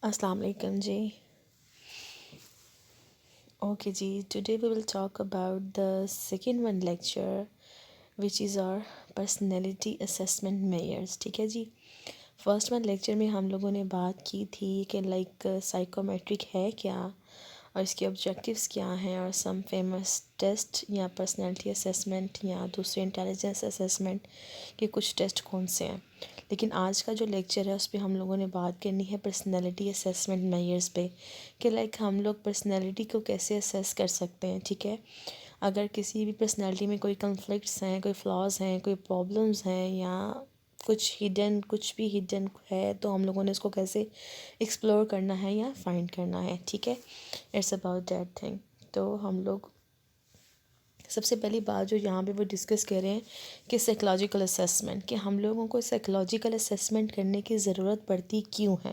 अस्सलाम वालेकुम जी। ओके जी, today we will talk about the second one lecture which is our personality assessment Myers. ठीक है जी। फर्स्ट वन लेक्चर में हम लोगों ने बात की थी कि लाइक साइकोमेट्रिक है क्या और इसके ऑब्जेक्टिव्स क्या हैं, और सम फेमस टेस्ट या पर्सनैलिटी असेसमेंट या दूसरे इंटेलिजेंस असेसमेंट के कुछ टेस्ट कौन से हैं। लेकिन आज का जो लेक्चर है उस पर हम लोगों ने बात करनी है पर्सनैलिटी असेसमेंट मेयर्स पे, कि लाइक हम लोग पर्सनैलिटी को कैसे असेस कर सकते हैं। ठीक है, अगर किसी भी पर्सनैलिटी में कोई कन्फ्लिक्ट्स हैं, कोई फ्लॉज हैं, कोई प्रॉब्लम्स हैं या कुछ भी हिडन है, तो हम लोगों ने इसको कैसे एक्सप्लोर करना है या फाइंड करना है। ठीक है, इट्स अबाउट दैट थिंग। तो हम लोग सबसे पहली बात जो यहाँ पे वो डिस्कस कर रहे हैं कि साइकोलॉजिकल असेसमेंट, कि हम लोगों को साइकोलॉजिकल असेसमेंट करने की ज़रूरत पड़ती क्यों है,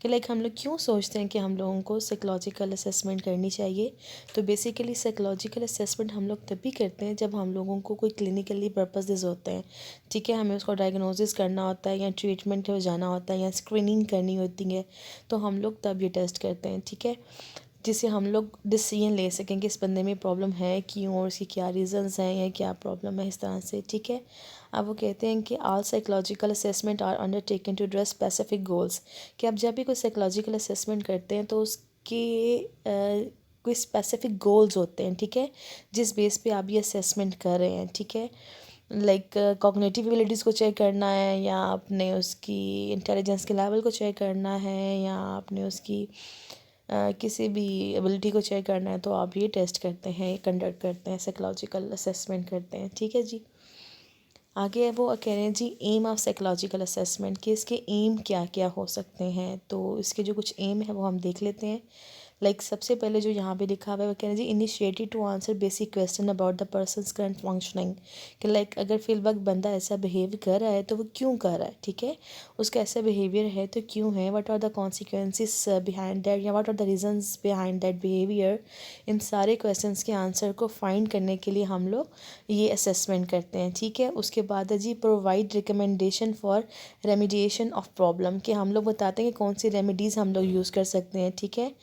कि लाइक हम लोग क्यों सोचते हैं कि हम लोगों को साइकोलॉजिकल असेसमेंट करनी चाहिए। तो बेसिकली साइकोलॉजिकल असेसमेंट हम लोग तभी करते हैं जब हम लोगों को कोई क्लिनिकली पर्पसेस होते हैं। ठीक है, हमें उसको डायग्नोसिस करना होता है या ट्रीटमेंट हो जाना होता है या स्क्रीनिंग करनी होती है, तो हम लोग तब ये टेस्ट करते हैं। ठीक है, जिससे हम लोग डिसीजन ले सकें कि इस बंदे में प्रॉब्लम है क्यों और उसकी क्या रीज़न्स हैं या क्या प्रॉब्लम है, इस तरह से। ठीक है, अब वो कहते हैं कि all psychological assessment are undertaken to address specific goals, कि आप जब भी कोई साइकोलॉजिकल असेसमेंट करते हैं तो उसके कोई स्पेसिफिक गोल्स होते हैं। ठीक है, जिस बेस पे आप ये असेसमेंट कर रहे हैं। ठीक है, लाइक कॉग्निटिव एबिलिटीज़ को चेक करना है, या आपने उसकी इंटेलिजेंस के लेवल को चेक करना है, या आपने उसकी किसी भी एबिलिटी को चेक करना है, तो आप ये टेस्ट करते हैं, कंडक्ट करते हैं, साइकोलॉजिकल असेसमेंट करते हैं। ठीक है जी। आगे वो कह रहे हैं जी एम ऑफ साइकोलॉजिकल असेसमेंट, कि इसके एम क्या क्या हो सकते हैं। तो इसके जो कुछ एम है वो हम देख लेते हैं। लाइक सबसे पहले जो यहाँ पे लिखा हुआ है वो कह रहे हैं जी initiative to answer basic question about the person's current functioning, कि लाइक अगर फिल वक्त बंदा ऐसा बिहेव कर रहा है तो वो क्यों कर रहा है। ठीक है, उसका ऐसा बिहेवियर है तो क्यों है, what are the consequences behind that, या what are the reasons behind that behaviour. इन सारे क्वेश्चंस के आंसर को फाइंड करने के लिए हम लोग ये असेसमेंट करते हैं। ठीक है, उसके बाद है जी provide recommendation for remediation of problem, कि हम लोग बताते हैं कि कौन सी रेमिडीज़ हम लोग यूज़ कर सकते हैं। ठीक है,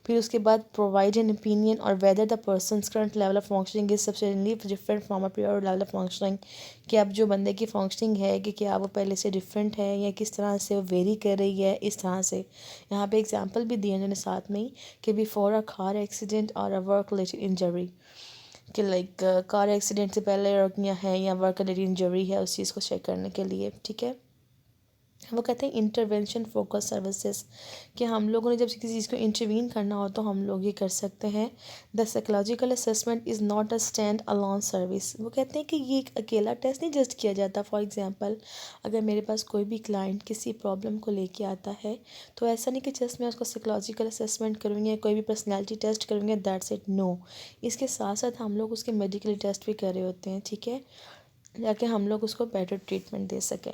फिर उसके बाद प्रोवाइड एन ओपिनियन और whether the person's current level of functioning is substantially different from a pure level of functioning, कि अब जो बंदे की फंक्शनिंग है कि क्या वो पहले से डिफरेंट है या किस तरह से वो वेरी कर रही है, इस तरह से। यहाँ पे एग्जांपल भी दिए उन्होंने साथ में ही, कि बिफोर अ कार एक्सीडेंट और अ वर्क रिलेटेड इंजरी, कि लाइक कार एक्सीडेंट से पहले रोकियाँ हैं या वर्क रिलेटेड इंजरी है, उस चीज़ को चेक करने के लिए। ठीक है, वो कहते हैं इंटरवेंशन फोकस सर्विसेज, कि हम लोगों ने जब किसी चीज़ को इंटरवीन करना हो तो हम लोग ये कर सकते हैं। The psychological assessment is not a stand alone service, वो कहते हैं कि ये एक अकेला टेस्ट नहीं जस्ट किया जाता। फॉर एग्जांपल, अगर मेरे पास कोई भी क्लाइंट किसी प्रॉब्लम को लेके आता है, तो ऐसा नहीं कि जस्ट मैं उसको साइकोलॉजिकल असेसमेंट करूँगी या कोई भी पर्सनैलिटी टेस्ट करूँगी, दैट्स इट, नो। इसके साथ साथ हम लोग उसके मेडिकल टेस्ट भी कर रहे होते हैं। ठीक है, ताकि हम लोग उसको बेटर ट्रीटमेंट दे सकें।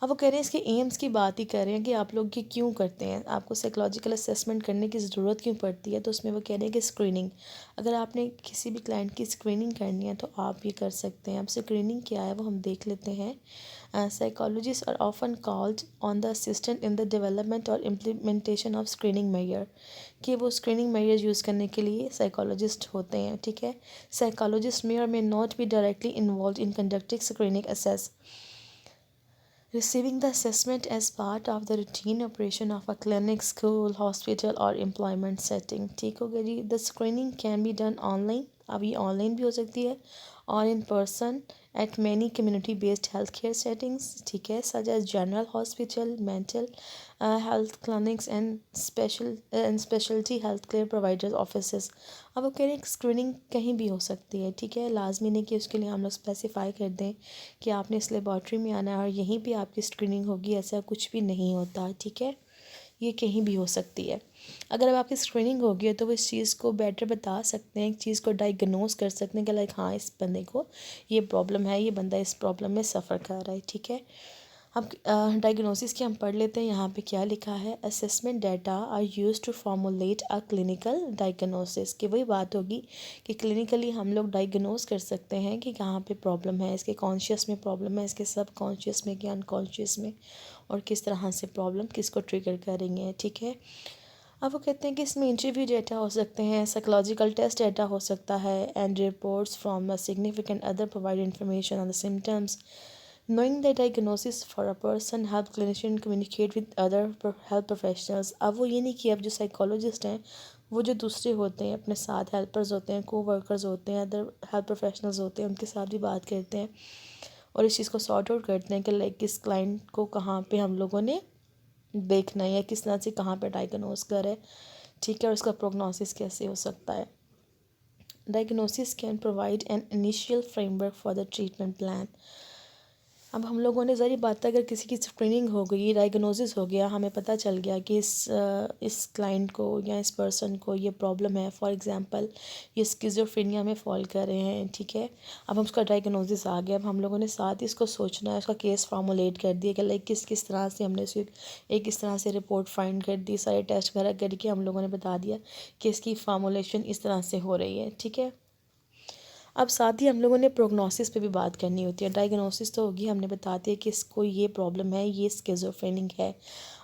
अब वो कह रहे हैं इसके एम्स की बात ही कर रहे हैं कि आप लोग ये क्यों करते हैं, आपको साइकोलॉजिकल असेसमेंट करने की ज़रूरत क्यों पड़ती है। तो उसमें वो कह रहे हैं कि स्क्रीनिंग, अगर आपने किसी भी क्लाइंट की स्क्रीनिंग करनी है तो आप ये कर सकते हैं। अब स्क्रीनिंग क्या है वो हम देख लेते हैं। Psychologist are often called on the assistant in the development और इम्प्लीमेंटेशन ऑफ स्क्रीनिंग मेजर, कि वो स्क्रीनिंग मेजर यूज़ करने के लिए साइकोलॉजिस्ट होते हैं। ठीक है, साइकोलॉजिस्ट मे और may not be directly involve in conducting screening assess, receiving the assessment as part of the routine operation of a clinic, school, hospital or employment setting। ठीक हो गया जी। The screening can be done online, अब ये online भी हो सकती है, और in person at many community based health care settings. ठीक है, such as general hospital, mental health clinics and speciality health care providers offices. अब वो कह रहे हैं स्क्रीनिंग कहीं भी हो सकती है। ठीक है, लाजमी नहीं कि उसके लिए हम लोग स्पेसिफाई कर दें कि आपने इस लेबॉर्ट्री में आना है और यहीं पे आपकी स्क्रीनिंग होगी, ऐसा कुछ भी नहीं होता। ठीक है, ये कहीं भी हो सकती है। अगर अब आपकी स्क्रीनिंग होगी तो वो इस चीज़ को बेटर बता सकते हैं, एक चीज़ को डायग्नोस कर सकते हैं कि लाइक हाँ इस बंदे को ये प्रॉब्लम है, ये बंदा इस प्रॉब्लम में सफ़र कर रहा है। ठीक है, अब डायग्नोसिस की हम पढ़ लेते हैं। यहाँ पे क्या लिखा है, assessment data are used to formulate a clinical diagnosis. की वही बात होगी कि क्लिनिकली हम लोग डायग्नोस कर सकते हैं कि कहाँ पे प्रॉब्लम है, इसके कॉन्शियस में प्रॉब्लम है, इसके सब कॉन्शियस में कि अनकॉन्शियस में, और किस तरह से प्रॉब्लम किसको ट्रिगर करेंगे। ठीक है, अब वो कहते हैं कि इसमें इंटरव्यू डेटा हो सकते हैं, साइकोलॉजिकल टेस्ट डेटा हो सकता है, and reports from a significant other provide information on the symptoms. Knowing the diagnosis for a person help clinician communicate with other health professionals। अब वो ये नहीं कि अब जो साइकोलॉजिस्ट हैं वो जो दूसरे होते हैं अपने साथ हेल्पर्स होते हैं, को वर्कर्स होते हैं, अदर हेल्थ प्रोफेशनल्स होते हैं, उनके साथ भी बात करते हैं और इस चीज़ को सॉर्ट आउट करते हैं कि लाइक किस क्लाइंट को कहाँ पे हम लोगों ने देखना है या किस तरह से कहाँ पे डायग्नोस करे। ठीक है, और उसका प्रोग्नोसिस कैसे हो सकता है। Diagnosis can provide an initial framework for the treatment plan. अब हम लोगों ने ज़ाहिर बात है, अगर किसी की स्क्रीनिंग हो गई, डायग्नोसिस हो गया, हमें पता चल गया कि इस क्लाइंट को या इस पर्सन को ये प्रॉब्लम है, फॉर एग्जांपल ये स्किज़ोफ्रेनिया में फॉल कर रहे हैं। ठीक है, अब हम उसका डायग्नोसिस आ गया, अब हम लोगों ने साथ ही इसको सोचना है, उसका केस फार्मूलेट कर दिया कि लाइक किस किस तरह से हमने उसे एक इस तरह से रिपोर्ट फाइंड कर दी, सारे टेस्ट वगैरह करके हम लोगों ने बता दिया कि इसकी फार्मूलेशन इस तरह से हो रही है। ठीक है, अब साथ ही हम लोगों ने प्रोग्नोसिस पे भी बात करनी होती है। डायग्नोसिस तो होगी, हमने बताते हैं कि इसको ये प्रॉब्लम है, ये स्किज़ोफ्रेनिक है।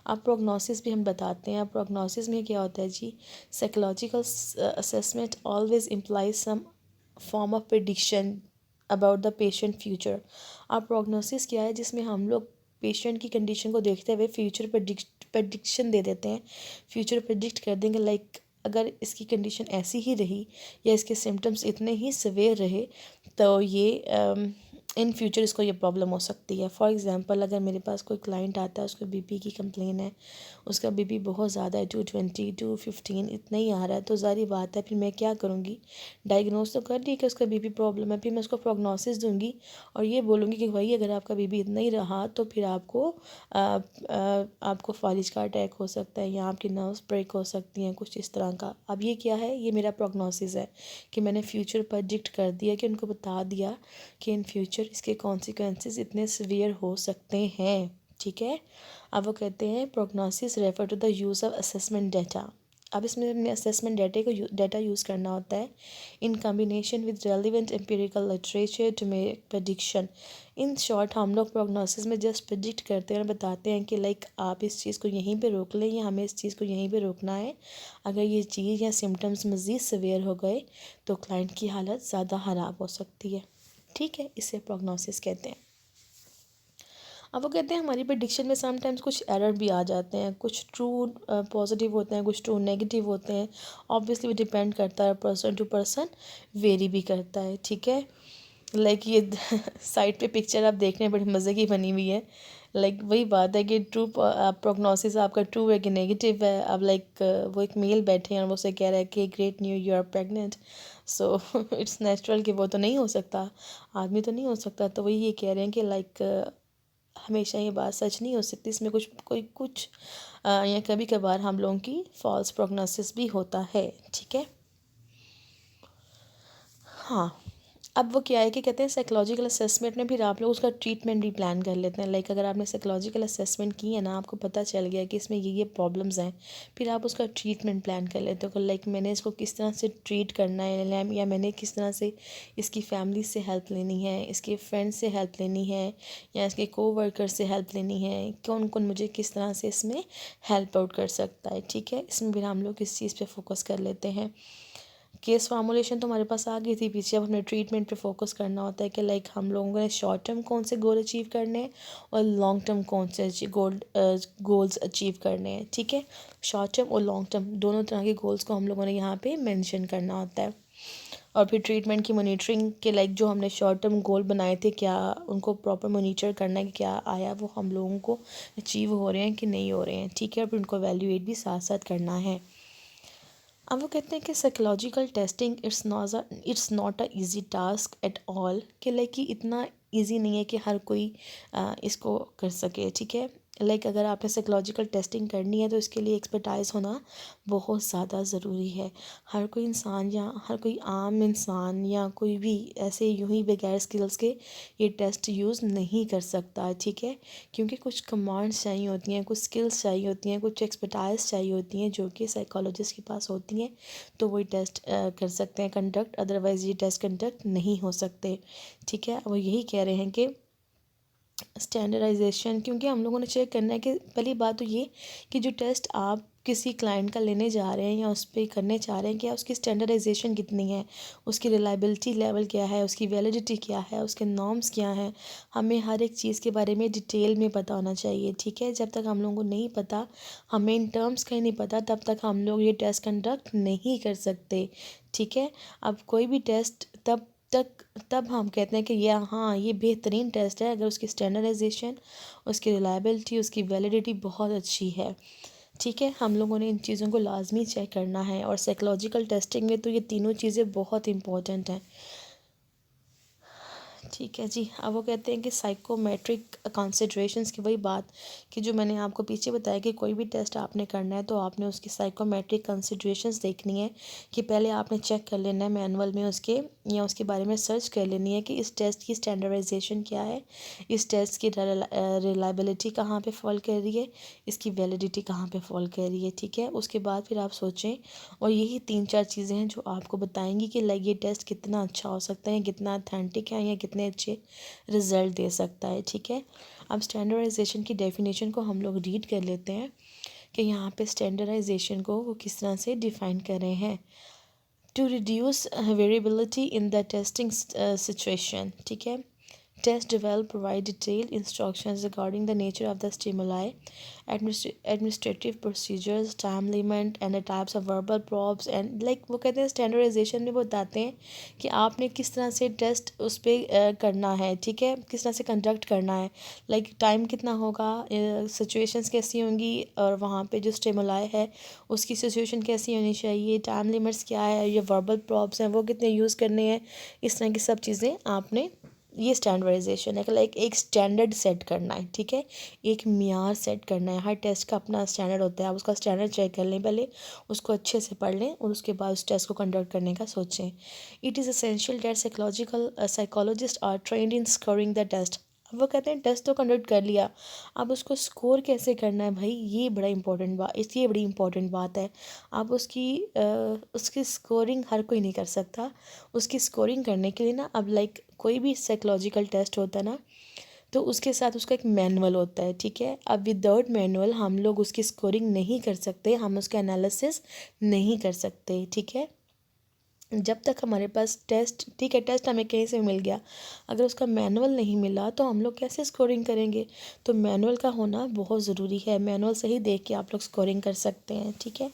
अब प्रोग्नोसिस भी हम बताते हैं। अब प्रोग्नोसिस में क्या होता है जी, psychological assessment always implies some form of prediction about the patient future. अब प्रोग्नोसिस क्या है, जिसमें हम लोग पेशेंट की कंडीशन को देखते हुए फ्यूचर प्रडिक्शन दे देते हैं, फ्यूचर प्रडिक्ट कर देंगे लाइक अगर इसकी कंडीशन ऐसी ही रही या इसके सिम्टम्स इतने ही सवेयर रहे तो ये इन फ्यूचर इसको ये प्रॉब्लम हो सकती है। फॉर एग्ज़ाम्पल, अगर मेरे पास कोई क्लाइंट आता है, उसको बीपी की कंप्लेन है, उसका बीपी बहुत ज़्यादा है, 220 215 इतना ही आ रहा है, तो ज़ाहिर बात है फिर मैं क्या करूँगी, डायग्नोस तो कर दी कि उसका बीपी प्रॉब्लम है, फिर मैं उसको प्रोग्नोसिस दूंगी और ये बोलूँगी कि भाई अगर आपका बीपी इतना ही रहा तो फिर आपको फालिज का अटैक हो सकता है या आपकी नर्व्स ब्रेक हो सकती हैं, कुछ इस तरह का। अब ये क्या है, ये मेरा प्रोग्नोसिस है कि मैंने फ्यूचर प्रेडिक्ट कर दिया, कि उनको बता दिया कि इन फ्यूचर इसके कॉन्सिक्वेंसेस इतने सीवियर हो सकते हैं। ठीक है, अब वो कहते हैं prognosis refer to the use of assessment data. अब इसमें हमने असेसमेंट डाटा यूज़ करना होता है in combination with relevant empirical literature to make prediction. In short हम लोग प्रोग्नोसिस में जस्ट प्रडिक्ट करते हैं और बताते हैं कि लाइक आप इस चीज़ को यहीं पे रोक लें या हमें इस चीज़ को यहीं पे रोकना है। अगर ये चीज़ या सिम्टम्स मज़ीद सवेयर हो गए तो क्लाइंट की हालत ज़्यादा ख़राब हो सकती है। ठीक है, इसे प्रोग्नोसिस कहते हैं। अब वो कहते हैं हमारी प्रेडिक्शन में समटाइम्स कुछ एरर भी आ जाते हैं, कुछ ट्रू पॉजिटिव होते हैं, कुछ ट्रू नेगेटिव होते हैं। ऑब्वियसली वो डिपेंड करता है, पर्सन टू पर्सन वेरी भी करता है। ठीक है, लाइक ये साइड पे पिक्चर आप देखने बड़ी मज़े की बनी हुई है। लाइक वही बात है कि ट्रू प्रोग्नोसिस आपका ट्रू है कि नेगेटिव है। अब लाइक वो एक मेल बैठे हैं और वो उसे कह रहा है कि great new you are pregnant, so it's natural कि वो तो नहीं हो सकता, आदमी तो नहीं हो सकता। तो वही ये कह रहे हैं कि लाइक हमेशा ये बात सच नहीं हो सकती, इसमें कुछ या कभी कभार हम लोगों की फॉल्स प्रोग्नोसिस भी होता है। ठीक है, हाँ। अब वो क्या है कि कहते हैं साइकोलॉजिकल असेसमेंट में फिर आप लोग उसका ट्रीटमेंट भी प्लान कर लेते हैं। लाइक अगर आपने साइकोलॉजिकल असेसमेंट की है ना, आपको पता चल गया कि इसमें ये प्रॉब्लम्स हैं, फिर आप उसका ट्रीटमेंट प्लान कर लेते हो कि लाइक मैंने इसको किस तरह से ट्रीट करना है, या मैंने किस तरह से इसकी फैमिली से हेल्प लेनी है, इसके फ्रेंड से हेल्प लेनी है, या इसके को वर्कर से हेल्प लेनी है, कौन कौन मुझे किस तरह से इसमें हेल्प आउट कर सकता है। ठीक है, इसमें फिर हम लोग इस चीज़ पर फोकस कर लेते हैं। केस फार्मूलेशन तो हमारे पास आ गई थी पीछे। अब हमें ट्रीटमेंट पे फोकस करना होता है कि लाइक हम लोगों ने शॉर्ट टर्म कौन से गोल अचीव करने हैं और लॉन्ग टर्म कौन से गोल्स अचीव करने हैं। ठीक है, शॉर्ट टर्म और लॉन्ग टर्म दोनों तरह के गोल्स को हम लोगों ने यहाँ पे मेंशन करना होता है। और फिर ट्रीटमेंट की मॉनिटरिंग के लाइक जो हमने शॉर्ट टर्म गोल बनाए थे, क्या उनको प्रॉपर मॉनिटर करना है कि क्या आया वो हम लोगों को अचीव हो रहे हैं कि नहीं हो रहे हैं। ठीक है, और फिर उनको वैल्यूएट भी साथ साथ करना है। अब वो कहते हैं कि psychological testing it's not a easy task at all, कि लाइक कि इतना इजी नहीं है कि हर कोई इसको कर सके। ठीक है, अगर आपने साइकोलॉजिकल टेस्टिंग करनी है तो इसके लिए एक्सपर्टाइज होना बहुत ज़्यादा ज़रूरी है। हर कोई इंसान या हर कोई आम इंसान या कोई भी ऐसे यूं ही बगैर स्किल्स के ये टेस्ट यूज़ नहीं कर सकता, ठीक है। क्योंकि कुछ कमांड्स चाहिए होती हैं, कुछ स्किल्स चाहिए होती हैं, कुछ एक्सपर्टाइज चाहिए होती हैं जो कि साइकोलॉजिस्ट के पास होती हैं, तो वही टेस्ट कर सकते हैं कंडक्ट, अदरवाइज़ ये टेस्ट कंडक्ट नहीं हो सकते, ठीक है। वो यही कह रहे हैं कि स्टैंडर्डाइजेशन, क्योंकि हम लोगों ने चेक करना है कि पहली बात तो ये कि जो टेस्ट आप किसी क्लाइंट का लेने जा रहे हैं या उस पर करने चाह रहे हैं, क्या उसकी स्टैंडर्डाइजेशन कितनी है, उसकी रिलायबिलिटी लेवल क्या है, उसकी वैलिडिटी क्या है, उसके नॉर्म्स क्या हैं। हमें हर एक चीज़ के बारे में डिटेल में पता होना चाहिए, ठीक है। जब तक हम लोगों को नहीं पता, हमें इन टर्म्स का ही नहीं पता, तब तक हम लोग ये टेस्ट कंडक्ट नहीं कर सकते, ठीक है। अब कोई भी टेस्ट तक तब हम कहते हैं कि हाँ ये बेहतरीन टेस्ट है अगर उसकी स्टैंडर्डाइजेशन, उसकी रिलायबिलिटी, उसकी वैलिडिटी बहुत अच्छी है, ठीक है। हम लोगों ने इन चीज़ों को लाजमी चेक करना है, और साइकोलॉजिकल टेस्टिंग में तो ये तीनों चीज़ें बहुत इंपॉर्टेंट हैं, ठीक है जी। अब वो कहते हैं कि साइकोमेट्रिक कंसिडरेशंस की वही बात कि जो मैंने आपको पीछे बताया कि कोई भी टेस्ट आपने करना है तो आपने उसकी साइकोमेट्रिक कंसिडरेशंस देखनी है, कि पहले आपने चेक कर लेना है मैनुअल में उसके, या उसके बारे में सर्च कर लेनी है कि इस टेस्ट की स्टैंडर्डाइजेशन क्या है, इस टेस्ट की रिलायबिलिटी कहाँ पे फॉल कर रही है, इसकी वैलिडिटी कहाँ पे फॉल कर रही है, ठीक है। उसके बाद फिर आप सोचें, और यही 3-4 चीज़ें हैं जो आपको बताएंगी कि ये टेस्ट कितना अच्छा हो सकता है, कितना अथेंटिक है, या कितने अच्छे रिज़ल्ट दे सकता है, ठीक है। अब स्टैंडर्डाइजेशन की डेफिनेशन को हम लोग रीड कर लेते हैं कि यहाँ पे स्टैंडर्डाइजेशन को वो किस तरह से डिफ़ाइन कर रहे हैं। To reduce variability in the testing situation, ठीक है। Test develop provide detailed instructions regarding the nature of the stimuli, administrative procedures, time limit, and the types of verbal probes, and वो कहते हैं स्टैंडर्डाइजेशन में वो बताते हैं कि आपने किस तरह से टेस्ट उस पर करना है, ठीक है, किस तरह से कंडक्ट करना है, टाइम कितना होगा, सिचुएशंस कैसी होंगी, और वहाँ पे जो स्टिमुलाई है उसकी सिचुएशन कैसी होनी चाहिए, टाइम लिमिट्स क्या है, ये वर्बल प्रॉब्स हैं वो कितने यूज़ करने हैं, इस तरह की सब चीज़ें आपने, ये स्टैंडर्डाइजेशन है कि एक स्टैंडर्ड सेट करना है, ठीक है, एक मियार सेट करना है। हर टेस्ट का अपना स्टैंडर्ड होता है, आप उसका स्टैंडर्ड चेक कर लें पहले, उसको अच्छे से पढ़ लें, और उसके बाद उस टेस्ट को कंडक्ट करने का सोचें। It is essential that psychologist are trained in scoring the test. अब वो कहते हैं टेस्ट तो कंडक्ट कर लिया, अब उसको स्कोर कैसे करना है भाई, ये बड़ा इंपॉर्टेंट बात, इसलिए बड़ी इंपॉर्टेंट बात है। अब उसकी स्कोरिंग हर कोई नहीं कर सकता। उसकी स्कोरिंग करने के लिए ना, अब कोई भी साइकोलॉजिकल टेस्ट होता है ना, तो उसके साथ उसका एक मैनुअल होता है, ठीक है। अब विदाउट मैनुअल हम लोग उसकी स्कोरिंग नहीं कर सकते, हम उसका एनालिसिस नहीं कर सकते, ठीक है। जब तक हमारे पास टेस्ट, ठीक है, टेस्ट हमें कहीं से मिल गया, अगर उसका मैनुअल नहीं मिला तो हम लोग कैसे स्कोरिंग करेंगे। तो मैनुअल का होना बहुत ज़रूरी है, मैनुअल से ही देख के आप लोग स्कोरिंग कर सकते हैं, ठीक है।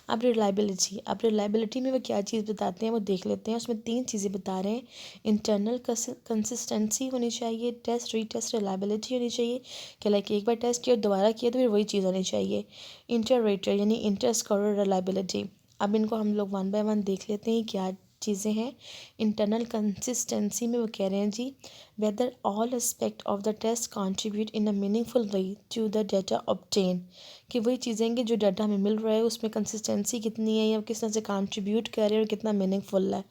अब रिलायबिलिटी में वो क्या चीज़ बताते हैं वो देख लेते हैं। उसमें 3 चीज़ें बता रहे हैं। इंटरनल कंसिस्टेंसी होनी चाहिए, टेस्ट रीटेस्ट रिलायबिलिटी होनी चाहिए कि एक बार टेस्ट किया दोबारा किया तो फिर वही चीज़ होनी चाहिए। इंटर रेटर यानी इंटर स्कोरर रिलायबिलिटी। अब इनको हम लोग 1 बाय 1 देख लेते हैं क्या चीज़ें हैं। इंटरनल कंसिस्टेंसी में वो कह रहे हैं जी, whether all aspect of the test contribute in a meaningful way to the data obtain, कि वही चीज़ें कि जो डाटा हमें मिल रहा है उसमें कंसिस्टेंसी कितनी है, या किस तरह से कंट्रीब्यूट कर रहे हैं और कितना मीनिंगफुल है।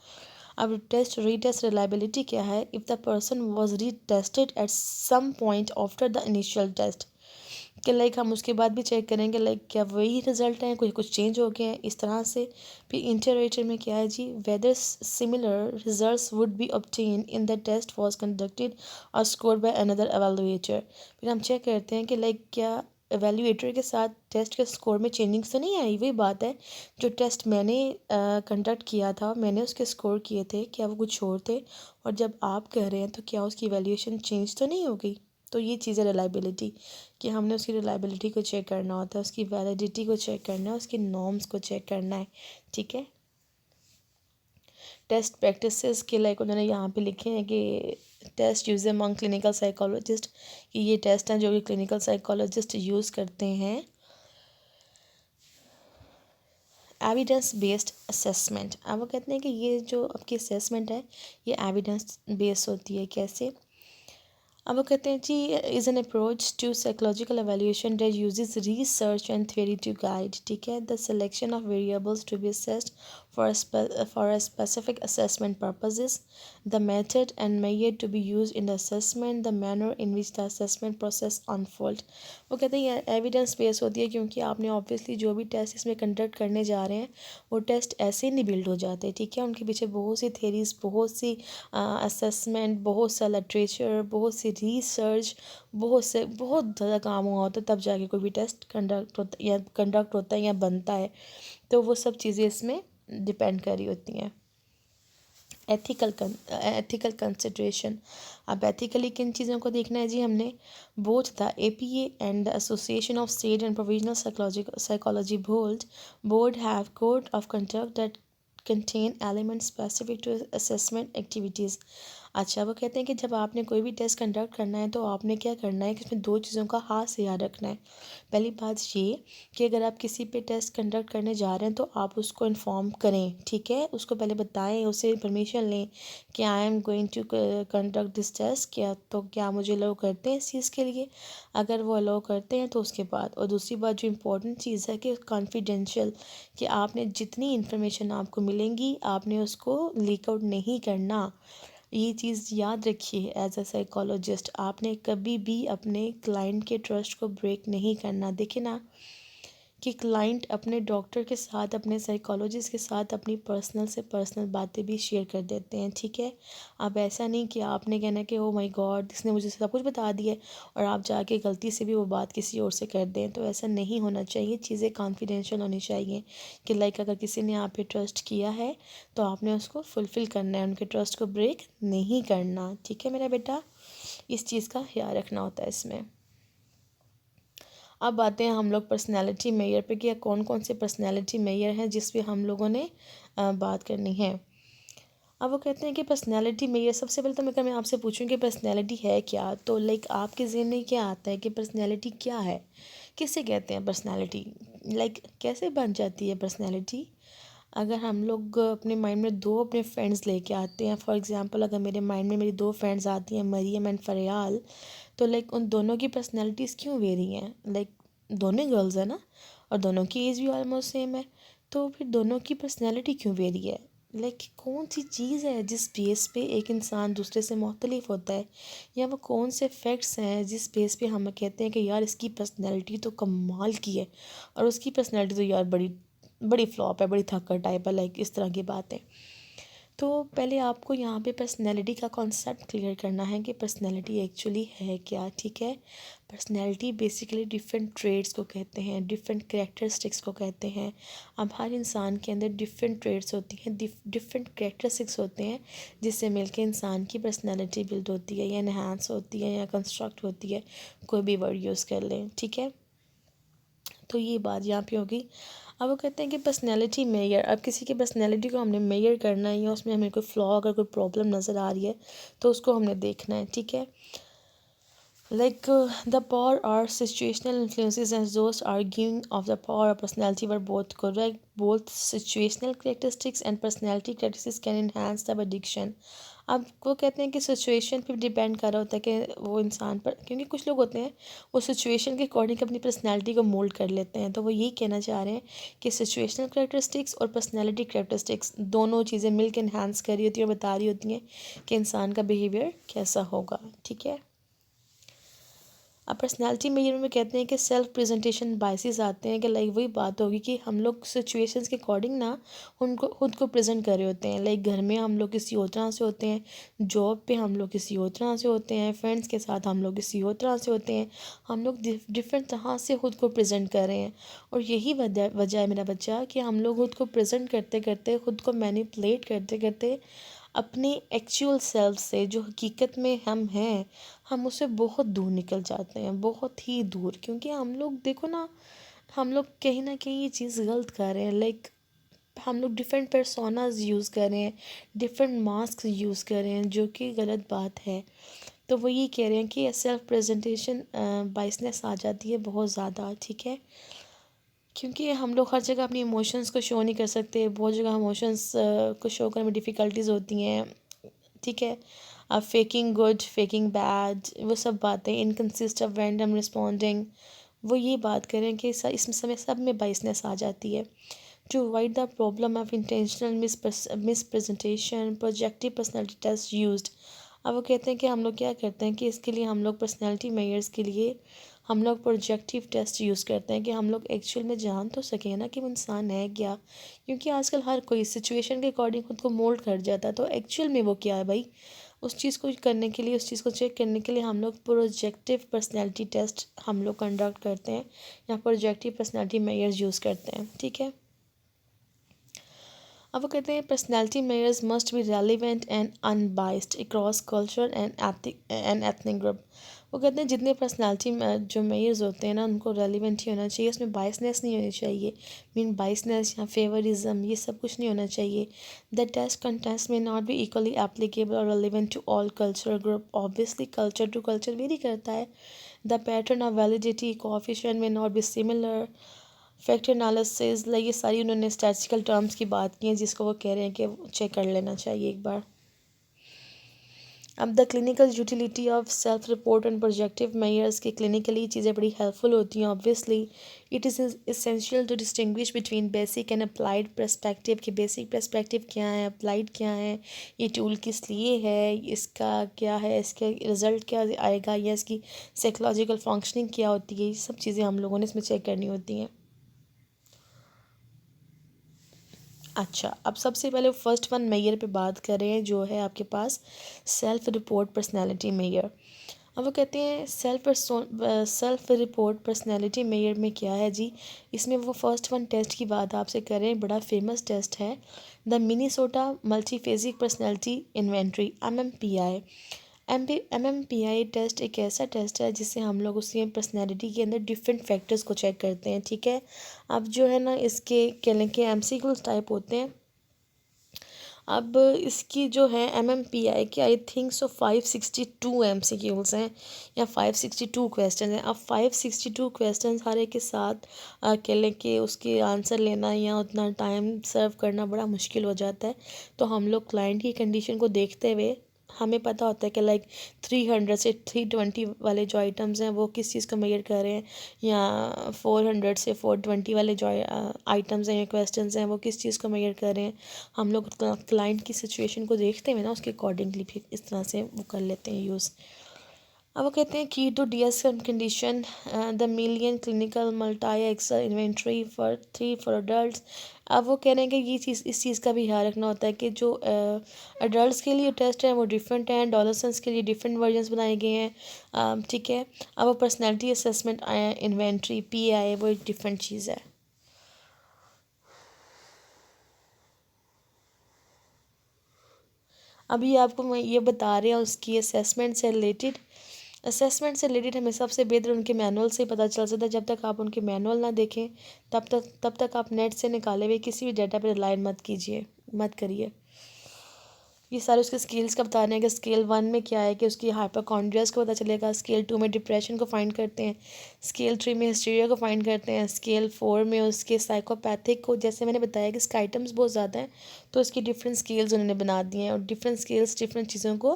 अब टेस्ट रीटेस्ट रिलायबिलिटी क्या है, if the person was retested at some point after the initial test, कि हम उसके बाद भी चेक करेंगे क्या वही रिजल्ट हैं, कुछ चेंज हो गए हैं, इस तरह से। फिर इंटरेटर में क्या है जी, whether similar results would be obtain in the test was conducted और स्कोर बाय अनदर एवेलुएटर। फिर हम चेक करते हैं कि क्या एवेलुएटर के साथ टेस्ट के स्कोर में चेंजिंग्स तो नहीं आई। वही बात है, जो टेस्ट मैंने कंडक्ट किया था, मैंने उसके स्कोर किए थे, क्या वो कुछ और थे, और जब आप कह रहे हैं तो क्या उसकी वैल्यूएशन चेंज तो नहीं हो गई। तो ये चीज़ है रिलायबिलिटी, कि हमने उसकी रिलायबिलिटी को चेक करना होता है, उसकी वैलिडिटी को चेक करना है, उसकी नॉर्म्स को चेक करना है, ठीक है। टेस्ट प्रैक्टिसेस के उन्होंने यहाँ पे लिखे हैं कि test use among clinical psychologist, कि ये टेस्ट हैं जो कि क्लिनिकल साइकोलॉजिस्ट यूज़ करते हैं। Evidence based assessment. अब वो कहते हैं कि ये जो आपकी असेसमेंट है ये एविडेंस बेस्ड होती है। कैसे? अब वो कहते हैं जी is an approach to psychological evaluation that uses research and theory to guide, ठीक है, the selection of variables to be assessed for a specific assessment purposes, the method and method to be use in the assessment, the manner in which the assessment process unfold. वो कहते हैं evidence base होती है, क्योंकि आपने obviously जो भी test इसमें कंडक्ट करने जा रहे हैं वो टेस्ट ऐसे नहीं बिल्ड हो जाते, ठीक है, उनके पीछे बहुत सी थेरीज, बहुत सी असेसमेंट, बहुत सा लिटरेचर, बहुत सी रिसर्च, बहुत ज़्यादा काम हुआ होता है, तब जाके कोई भी टेस्ट कंडक्ट होता है या बनता है। तो वो सब चीज़ें इसमें डिपेंड कर रही होती हैं। एथिकल कंसिड्रेशन, अब एथिकली किन चीज़ों को देखना है जी हमने, both the APA and the association of state and provisional psychology board have code of conduct that contain element specific to assessment activities. अच्छा, वो कहते हैं कि जब आपने कोई भी टेस्ट कंडक्ट करना है तो आपने क्या करना है कि इसमें दो चीज़ों का खास याद रखना है। पहली बात ये कि अगर आप किसी पे टेस्ट कंडक्ट करने जा रहे हैं तो आप उसको इन्फॉर्म करें, ठीक है, उसको पहले बताएं, उससे परमिशन लें कि I am going to conduct this test, क्या मुझे अलाउ करते हैं इस चीज़ के लिए। अगर वो अलाउ करते हैं तो उसके बाद, और दूसरी बात जो इम्पोर्टेंट चीज़ है कि कॉन्फिडेंशियल, कि आपने जितनी इन्फॉर्मेशन आपको मिलेंगी आपने उसको लीक आउट नहीं करना। ये चीज़ याद रखिए, एज अ साइकोलॉजिस्ट आपने कभी भी अपने क्लाइंट के ट्रस्ट को ब्रेक नहीं करना। देखिए ना कि क्लाइंट अपने डॉक्टर के साथ, अपने साइकोलॉजिस्ट के साथ अपनी पर्सनल से पर्सनल बातें भी शेयर कर देते हैं, ठीक है। अब ऐसा नहीं कि आपने कहना कि ओ माय गॉड इसने मुझे सब कुछ बता दिया और आप जाके गलती से भी वो बात किसी और से कर दें, तो ऐसा नहीं होना चाहिए। चीज़ें कॉन्फिडेंशियल होनी चाहिए कि लाइक अगर किसी ने आप पे ट्रस्ट किया है तो आपने उसको फुलफ़िल करना है, उनके ट्रस्ट को ब्रेक नहीं करना, ठीक है मेरा बेटा। इस चीज़ का ख्याल रखना होता है इसमें। अब आते हैं हम लोग पर्सनैलिटी मेयर पे कि कौन कौन से पर्सनैलिटी मेयर हैं जिस पे हम लोगों ने बात करनी है। अब वो कहते हैं कि पर्सनैलिटी मेयर, सबसे पहले तो मैं आपसे पूछूं कि पर्सनैलिटी है क्या, तो लाइक आपके ज़हन में क्या आता है कि पर्सनैलिटी क्या है, किसे कहते हैं पर्सनैलिटी, लाइक कैसे बन जाती है पर्सनैलिटी। अगर हम लोग अपने माइंड में दो अपने फ्रेंड्स लेके आते हैं, फॉर एग्ज़ाम्पल अगर मेरे माइंड में मेरी दो फ्रेंड्स आती हैं, मरियम एंड फरियाल, तो लाइक उन दोनों की पर्सनैलिटीज़ क्यों वेरी हैं, लाइक दोनों गर्ल्स है ना और दोनों की एज भी ऑलमोस्ट सेम है, तो फिर दोनों की पर्सनैलिटी क्यों वेरी है। लाइक कौन सी चीज़ है जिस बेस पे एक इंसान दूसरे से मुख्तलिफ होता है, या वो कौन से फैक्ट्स हैं जिस बेस पे हम कहते हैं कि यार इसकी पर्सनैलिटी तो कमाल की है और उसकी पर्सनैलिटी तो यार बड़ी बड़ी फ्लॉप है, बड़ी थक्कर टाइप है, लाइक इस तरह की बातें। तो पहले आपको यहाँ पे पर्सनैलिटी का कॉन्सेप्ट क्लियर करना है कि पर्सनैलिटी एक्चुअली है क्या, ठीक है। पर्सनैलिटी बेसिकली डिफरेंट ट्रेड्स को कहते हैं, डिफरेंट कैरेक्टरिस्टिक्स को कहते हैं। अब हर इंसान के अंदर डिफरेंट ट्रेड्स होती हैं, डिफरेंट कैरेक्टरिस्टिक्स होते हैं, जिससे मिलकर इंसान की पर्सनैलिटी बिल्ड होती है या इन्हांस होती है या कंस्ट्रक्ट होती है, कोई भी वर्ड यूज़ कर लें, ठीक है। तो ये बात यहाँ पे होगी। अब वो कहते हैं कि पर्सनैलिटी मेयर, अब किसी की पर्सनैलिटी को हमने मेयर करना है या उसमें हमें कोई फ्लॉ अगर कोई प्रॉब्लम नज़र आ रही है तो उसको हमने देखना है, ठीक है। Like the power are situational influences, and those arguing of the power of personality were both correct. Both situational characteristics and personality characteristics can enhance the addiction. अब वो कहते हैं कि सिचुएशन पे डिपेंड कर रहा होता है कि वो इंसान पर, क्योंकि कुछ लोग होते हैं वो सिचुएशन के अकॉर्डिंग अपनी पर्सनैलिटी को मोल्ड कर लेते हैं, तो वो यही कहना चाह रहे हैं कि सिचुएशनल करेक्टरिस्टिक्स और पर्सनैलिटी करेक्टरिस्टिक्स दोनों चीज़ें मिलकर इन्हांस कर रही होती हैं और बता रही होती हैं कि इंसान का बिहेवियर कैसा होगा, ठीक है। अब पर्सनैलिटी मेजर में कहते हैं कि सेल्फ प्रेजेंटेशन बायसेस आते हैं कि लाइक वही बात होगी कि हम लोग सिचुएशंस के अकॉर्डिंग ना उनको खुद को प्रेजेंट कर रहे होते हैं। लाइक घर में हम लोग किसी और तरह से होते हैं, जॉब पे हम लोग किसी और तरह से होते हैं, फ्रेंड्स के साथ हम लोग किसी और तरह से होते हैं, हम लोग डिफरेंट तरह से खुद को प्रेजेंट कर रहे हैं। और यही वजह है मेरा बच्चा कि हम लोग खुद को प्रेजेंट करते करते, खुद को मैनिपुलेट करते करते अपने एक्चुअल सेल्फ से, जो हकीकत में हम हैं, हम उससे बहुत दूर निकल जाते हैं, बहुत ही दूर। क्योंकि हम लोग देखो ना, हम लोग कहीं ना कहीं ये चीज़ गलत कर रहे हैं। लाइक हम लोग डिफरेंट पर्सोनाज यूज़ कर रहे हैं, डिफरेंट मास्क यूज़ कर रहे हैं, जो कि गलत बात है। तो वो ये कह रहे हैं कि सेल्फ प्रेजेंटेशन बाइसनेस आ जाती है बहुत ज़्यादा, ठीक है। क्योंकि हम लोग हर जगह अपनी इमोशंस को शो नहीं कर सकते, बहुत जगह इमोशंस को शो करने में डिफ़िकल्टीज़ होती हैं, ठीक है। अब फेकिंग गुड, फेकिंग बैड, वो सब बातें, इनकंसिस्ट ऑफ रैंडम रिस्पॉन्डिंग, वो ये बात करें कि इसमें समय सब में बाइसनेस आ जाती है। To avoid the problem of intentional misrepresentation projective personality test used. अब वो कहते हैं कि हम लोग क्या करते हैं कि इसके लिए हम लोग पर्सनैलिटी मेयर्स के लिए हम लोग प्रोजेक्टिव टेस्ट यूज़ करते हैं कि हम लोग एक्चुअल में जान तो सकें ना कि वो इंसान है क्या, क्योंकि आजकल हर कोई सिचुएशन के अकॉर्डिंग खुद को मोल्ड कर जाता है। तो एक्चुअल में वो क्या है भाई, उस चीज़ को करने के लिए, उस चीज़ को चेक करने के लिए हम लोग प्रोजेक्टिव पर्सनैलिटी टेस्ट हम लोग कंडक्ट करते हैं या प्रोजेक्टिव पर्सनैलिटी मेयर्स यूज़ करते हैं। ठीक है, अब वो कहते हैं personality measures must be relevant and unbiased across culture and ethnic group. वो कहते हैं जितने पर्सनैलिटी जो मेयर्स होते हैं ना उनको रेलिवेंट ही होना चाहिए, उसमें बाइसनेस नहीं होनी चाहिए, बाइसनेस या फेवरिज्म ये सब कुछ नहीं होना चाहिए। The test contest may not be equally applicable और relevant to all cultural group, obviously culture to culture vary करता है। The pattern of validity coefficient may not be similar, factor analysis, ये सारी उन्होंने स्टैटिस्टिकल टर्म्स की बात की है जिसको वो कह रहे हैं कि चेक कर लेना चाहिए एक बार। अब the clinical utility of self report and projective measures की क्लिनिकली चीज़ें बड़ी हेल्पफुल होती हैं। Obviously it is essential to distinguish between basic and applied perspective, कि बेसिक पर्सपेक्टिव क्या है, अप्लाइड क्या है, ये टूल किस लिए है, इसका क्या है, इसके रिज़ल्ट क्या आएगा, या इसकी साइकोलॉजिकल फंक्शनिंग क्या होती है, ये सब चीज़ें हम लोगों ने इसमें चेक करनी होती हैं। अच्छा, अब सबसे पहले फर्स्ट वन मेयर पे बात कर रहे हैं जो है आपके पास सेल्फ रिपोर्ट पर्सनालिटी मेयर। अब वो कहते हैं सेल्फ रिपोर्ट पर्सनालिटी मेयर में क्या है जी, इसमें वो फर्स्ट वन टेस्ट की बात आपसे कर रहे हैं, बड़ा फेमस टेस्ट है the Minnesota multiphasic personality inventory MMPI। MMPI test एक ऐसा टेस्ट है जिससे हम लोग उसकी पर्सनैलिटी के अंदर डिफरेंट फैक्टर्स को चेक करते हैं। ठीक है, अब जो है ना इसके कह लें कि MCQs टाइप होते हैं। अब इसकी जो है MMPI के आई थिंक सो 562 MCQs हैं या 562 क्वेश्चन हैं। अब 562 क्वेश्चन हर एक के साथ कह लें कि उसके आंसर लेना या उतना टाइम सर्व करना बड़ा मुश्किल हो जाता है। तो हम लोग क्लाइंट की कंडीशन को देखते हुए हमें पता होता है कि 300 से 320 वाले जो आइटम्स हैं वो किस चीज़ को मेजर कर रहे हैं, या 400 से 420 वाले जो आइटम्स हैं या क्वेश्चंस हैं वो किस चीज़ को मेजर कर रहे हैं। हम लोग क्लाइंट की सिचुएशन को देखते हुए ना उसके अकॉर्डिंगली फिर इस तरह से वो कर लेते हैं यूज़। अब वो कहते हैं की to DSM condition the Millon clinical multi axial inventory for adult. अब वो कह रहे हैं कि ये चीज़, इस चीज़ का भी ख्याल रखना होता है कि जो अडल्ट के लिए टेस्ट हैं वो डिफरेंट हैं, एडोलेसेंट्स के लिए डिफरेंट वर्जन्स बनाए गए हैं। ठीक है, अब वो पर्सनैलिटी असेसमेंट इन्वेंट्री PI वो एक डिफरेंट चीज़ है। अभी आपको मैं ये बता रहे हैं उसकी असेसमेंट से रिलेटेड हमें सबसे बेहतर उनके मैनुअल से पता चल सकता है। जब तक आप उनके मैनुअल ना देखें तब तक आप नेट से निकाले हुए किसी भी डाटा पर रिलाय मत करिए। ये सारे उसके स्केल्स का बता रहे हैं कि स्केल 1 में क्या है कि उसकी हाइपोकॉन्ड्रियास को पता चलेगा, स्केल 2 में डिप्रेशन को फाइंड करते हैं, स्केल 3 में हिस्टीरिया को फाइंड करते हैं, स्केल 4 में उसके साइकोपैथिक को, जैसे मैंने बताया कि इसके आइटम्स बहुत ज़्यादा हैं तो इसकी डिफरेंट स्केल्स उन्होंने बना दिए हैं और डिफरेंट स्केल्स डिफरेंट चीज़ों को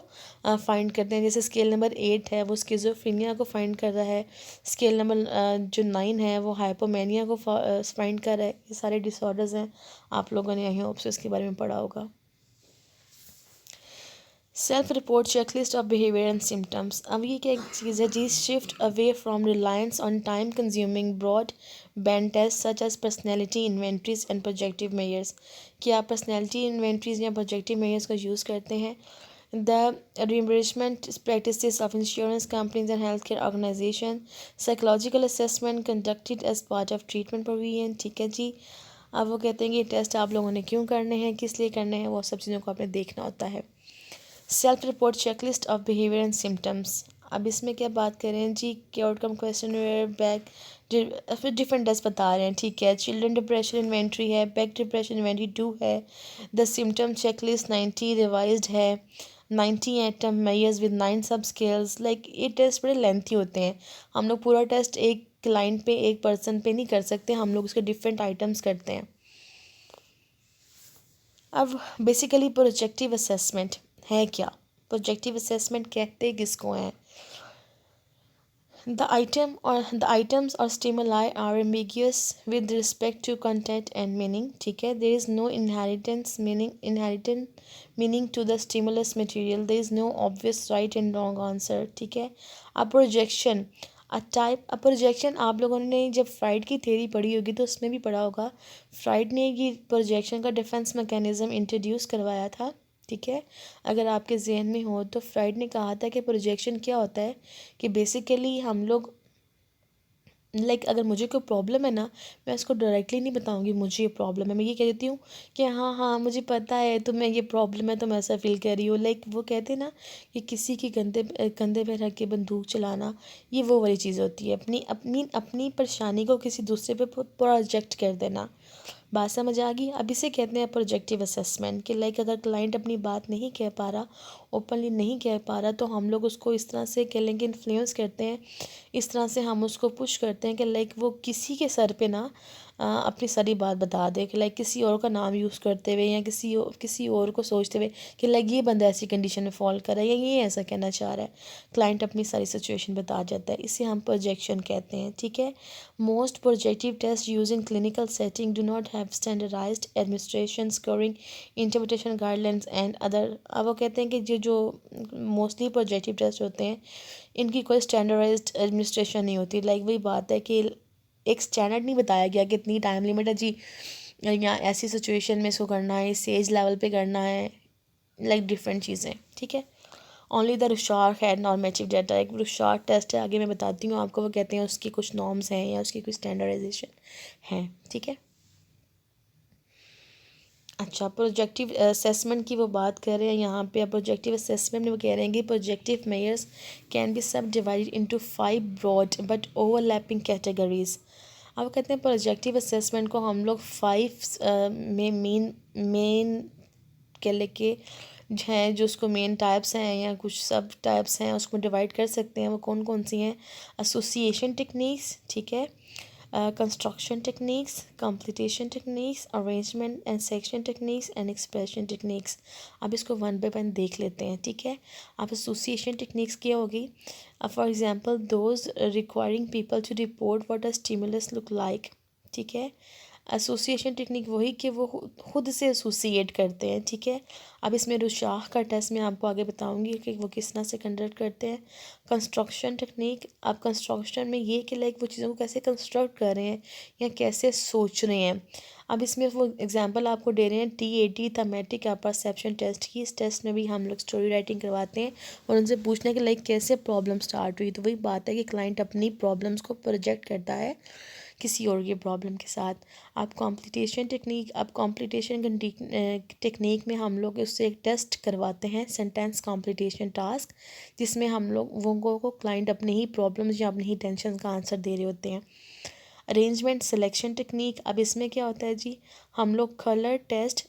फाइंड करते हैं। जैसे स्केल नंबर 8 है वो स्किज़ोफ्रेनिया को फाइंड कर रहा है, स्केल नंबर जो 9 है वो हाइपोमेनिया को फाइंड कर रहा है। ये सारे डिसऑर्डर्स हैं, आप लोगों ने आई होप से इसके बारे में पढ़ा होगा। Self report checklist of behaviour and symptoms. अब ये क्या चीज़ है जी, shift away from reliance on time consuming broad band test such as personality inventories and projective measures. कि आप पर्सनैलिटी इन्वेंट्रीज या प्रोजेक्टिव मेयर्स का यूज़ करते हैं। The reimbursement practices of insurance companies and health care organization, psychological assessment conducted as part of treatment provision. ठीक है जी, अब वो कहते हैं कि ये टेस्ट आप लोगों ने क्यों करने हैं, किस लिए करने हैं, वो सब चीज़ों को आपने देखना होता है। Self report checklist of behaviour and symptoms. अब इसमें क्या बात करें जी कि आउटकम क्वेश्चन बैक फिर डिफरेंट टेस्ट बता रहे हैं। ठीक है, चिल्ड्रन डिप्रेशन इन्वेंट्री है, बैक डिप्रेशन इन्वेंट्री 2 है, द सिम्टम चेकलिस्ट 90 रिवाइज्ड है, 90 आइटम मेयर्स विद 9 सब स्केल्स। ये टेस्ट बड़े लेंथी होते हैं, हम लोग पूरा टेस्ट एक क्लाइंट पे एक पर्सन पे नहीं कर सकते, हम लोग उसके डिफरेंट आइटम्स करते हैं। अब बेसिकली प्रोजेक्टिव असेसमेंट है क्या, प्रोजेक्टिव असेसमेंट कहते किसको हैं? The items or stimuli are ambiguous with respect to content and meaning. ठीक है, there is no inherent meaning to the stimulus material. There is no obvious right and wrong answer. ठीक है, a projection आप लोगों ने जब fried की theory पढ़ी होगी तो उसमें भी पढ़ा होगा। फ्राइड ने ये प्रोजेक्शन का डिफेंस मैकेनिज्म इंट्रोड्यूस करवाया था। ठीक है, अगर आपके जहन में हो तो फ्राइड ने कहा था कि प्रोजेक्शन क्या होता है, कि बेसिकली हम लोग अगर मुझे कोई प्रॉब्लम है ना, मैं उसको डायरेक्टली नहीं बताऊंगी मुझे ये प्रॉब्लम है, मैं ये कह देती हूँ कि हाँ हाँ मुझे पता है तुम्हें ये प्रॉब्लम है, तुम ऐसा फील कर रही हो। वो कहते हैं ना कि किसी के कंधे पे रख के बंदूक चलाना, ये वो वाली चीज़ होती है, अपनी अपनी अपनी परेशानी को किसी दूसरे पे प्रोजेक्ट कर देना। बात समझ आ गई? अब इसे कहते हैं प्रोजेक्टिव असेसमेंट, कि अगर क्लाइंट अपनी बात नहीं कह पा रहा, ओपनली नहीं कह पा रहा, तो हम लोग उसको इस तरह से कह लेंगे इन्फ्लुएंस करते हैं, इस तरह से हम उसको पुश करते हैं कि वो किसी के सर पे ना अपनी सारी बात बता दे, कि किसी और का नाम यूज़ करते हुए या किसी और को सोचते हुए कि ये बंदा ऐसी कंडीशन में फॉल कर रहा है या ये ऐसा कहना चाह रहा है। क्लाइंट अपनी सारी सिचुएशन बता जाता है, इसे हम प्रोजेक्शन कहते हैं। ठीक है, most projective test use in clinical setting do not have standardised administration scoring interpretation guidelines and other. अब वो कहते हैं कि जो मोस्टली प्रोजेक्टिव टेस्ट होते हैं इनकी कोई स्टैंडर्डाइज्ड एडमिनिस्ट्रेशन नहीं होती। वही बात है कि एक स्टैंडर्ड नहीं बताया गया कि इतनी टाइम लिमिट है जी, या ऐसी सिचुएशन में इसको करना है, इस एज लेवल पे करना है, डिफरेंट चीज़ें। ठीक है, ओनली द रुशार्क है नॉर्मेटिव डाटा। एक रुशार्क टेस्ट है, आगे मैं बताती हूँ आपको, वो कहते हैं उसकी कुछ नॉर्म्स हैं या उसकी कुछ स्टैंडर्डाइजेशन है। ठीक है, अच्छा, प्रोजेक्टिव असेसमेंट की वो बात कर रहे हैं यहाँ पे। प्रोजेक्टिव असेसमेंट में वो कह रहे हैं कि projective measures can be subdivided into 5 broad but overlapping categories. अब कहते हैं प्रोजेक्टिव असेसमेंट को हम लोग 5 में मेन के लेके हैं, जो उसको मेन टाइप्स हैं या कुछ सब टाइप्स हैं उसको डिवाइड कर सकते हैं। वो कौन कौन सी हैं? एसोसिएशन टेक्निक्स, ठीक है, construction techniques, completion techniques, arrangement and section techniques and expression techniques. अब इसको वन बाय वन देख लेते हैं। ठीक है, अब एसोसिएशन टेक्निक्स क्या होगी? For example those requiring people to report what a stimulus look like. ठीक है, एसोसिएशन टेक्निक वही कि वो खुद से एसोसिएट करते हैं। ठीक है, अब इसमें रुशाह का टेस्ट मैं आपको आगे बताऊंगी कि वो किस तरह से कंडक्ट करते हैं। कंस्ट्रक्शन टेक्निक, अब कंस्ट्रक्शन में ये कि वो चीज़ों को कैसे कंस्ट्रक्ट कर रहे हैं या कैसे सोच रहे हैं। अब इसमें वो एग्जांपल आपको दे रहे हैं TAT थमेटिक परसेप्शन टेस्ट की। इस टेस्ट में भी हम लोग स्टोरी राइटिंग करवाते हैं और उनसे पूछने के कैसे प्रॉब्लम स्टार्ट हुई। तो वही बात है कि क्लाइंट अपनी प्रॉब्लम्स को प्रोजेक्ट करता है किसी और की प्रॉब्लम के साथ। अब कॉम्प्लीटेशन टेक्निक में हम लोग उससे एक टेस्ट करवाते हैं, सेंटेंस कॉम्प्लीटेशन टास्क, जिसमें हम लोगों को क्लाइंट अपनी ही प्रॉब्लम्स या अपनी ही टेंशन का आंसर दे रहे होते हैं। अरेंजमेंट सिलेक्शन टेक्निक, अब इसमें क्या होता है जी, हम लोग कलर टेस्ट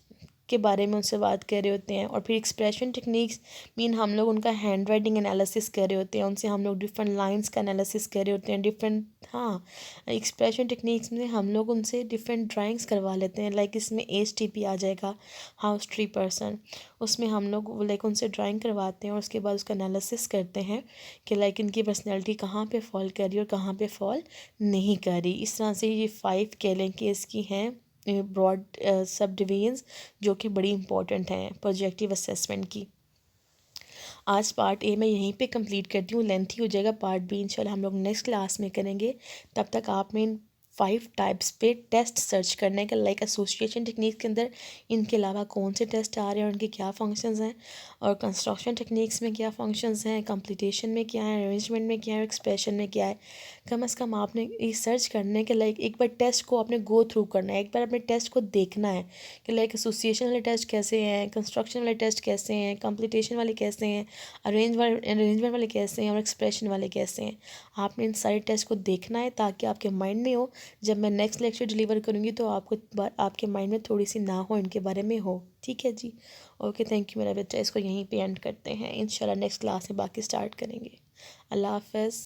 के बारे में उनसे बात कर रहे होते हैं। और फिर एक्सप्रेशन टेक्निक्स मीन हम लोग उनका हैंड राइटिंग एनालिसिस कर रहे होते हैं, उनसे हम लोग डिफरेंट लाइंस का एनालिसिस कर रहे होते हैं, डिफरेंट। हाँ, एक्सप्रेशन टेक्निक्स में हम लोग उनसे डिफरेंट ड्राइंग्स करवा लेते हैं। इसमें HTP आ जाएगा, हाउस ट्री पर्सन, उसमें हम लोग उनसे ड्राइंग करवाते हैं और उसके बाद उसका एनालिसिस करते हैं कि इनकी पर्सनैलिटी कहाँ पे फॉल कर रही है और कहाँ पे फॉल नहीं कर रही। इस तरह से ये 5 कह लें कि इसकी हैं ब्रॉड सब डिवीजन्स, जो कि बड़ी इंपॉर्टेंट हैं प्रोजेक्टिव असेसमेंट की। आज पार्ट A मैं यहीं पे कंप्लीट करती हूँ, लेंथी हो जाएगा। पार्ट B इंशाल्लाह हम लोग नेक्स्ट क्लास में करेंगे। तब तक आप में इन 5 टाइप्स पे टेस्ट सर्च करने का, एसोसिएशन टेक्निक्स के अंदर इनके अलावा कौन से टेस्ट आ रहे हैं और उनके क्या फंक्शंस हैं, और कंस्ट्रक्शन टेक्निक्स में क्या फंक्शंस हैं, कंप्लीटेशन में क्या है, अरेंजमेंट में क्या है, एक्सप्रेशन में क्या है। कम से कम आपने रिसर्च करने के एक बार टेस्ट को आपने गो थ्रू करना है, एक बार अपने टेस्ट को देखना है कि एसोसिएशन वाले टेस्ट कैसे हैं, कंस्ट्रक्शन वाले टेस्ट कैसे हैं, कंप्लीटेशन वाले कैसे हैं, अरेंजमेंट वाले कैसे हैं और एक्सप्रेशन वाले कैसे हैं। आपने इन सारे टेस्ट को देखना है ताकि आपके माइंड में हो, जब मैं नेक्स्ट लेक्चर डिलीवर करूँगी तो आपके माइंड में थोड़ी सी ना हो इनके बारे में हो। ठीक है जी, ओके, थैंक यू मेरा बच्चा। इसको यहीं पे एंड करते हैं, इंशाल्लाह नेक्स्ट क्लास में बाकी स्टार्ट करेंगे। अल्लाह हाफ़िज़।